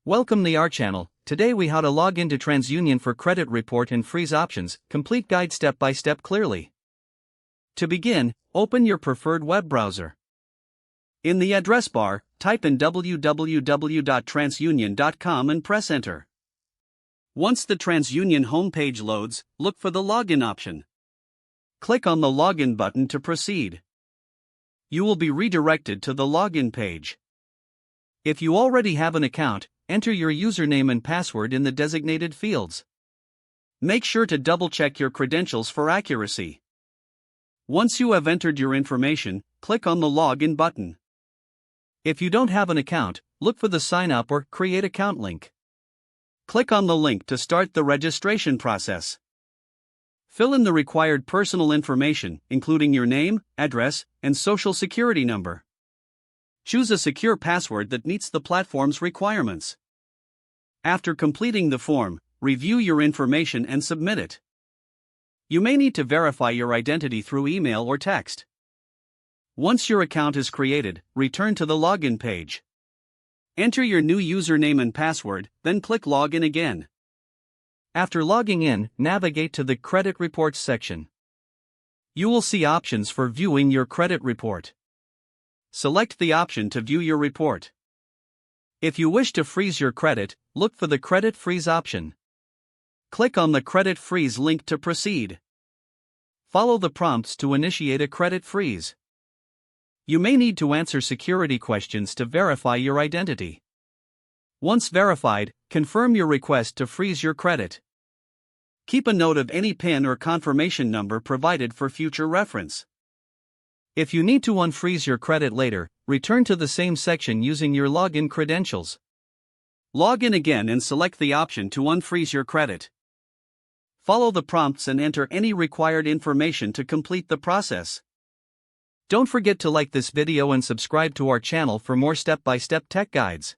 Welcome to our channel. Today we how to log into TransUnion for credit report and freeze options, complete guide step by step clearly. To begin, open your preferred web browser. In the address bar, type in www.transunion.com and press enter. Once the TransUnion homepage loads, look for the login option. Click on the login button to proceed. You will be redirected to the login page. If you already have an account, enter your username and password in the designated fields. Make sure to double-check your credentials for accuracy. Once you have entered your information, click on the Login button. If you don't have an account, look for the Sign Up or Create Account link. Click on the link to start the registration process. Fill in the required personal information, including your name, address, and social security number. Choose a secure password that meets the platform's requirements. After completing the form, review your information and submit it. You may need to verify your identity through email or text. Once your account is created, return to the login page. Enter your new username and password, then click Login again. After logging in, navigate to the Credit Reports section. You will see options for viewing your credit report. Select the option to view your report. If you wish to freeze your credit, look for the Credit Freeze option. Click on the Credit Freeze link to proceed. Follow the prompts to initiate a credit freeze. You may need to answer security questions to verify your identity. Once verified, confirm your request to freeze your credit. Keep a note of any PIN or confirmation number provided for future reference. If you need to unfreeze your credit later, return to the same section using your login credentials. Log in again and select the option to unfreeze your credit. Follow the prompts and enter any required information to complete the process. Don't forget to like this video and subscribe to our channel for more step-by-step tech guides.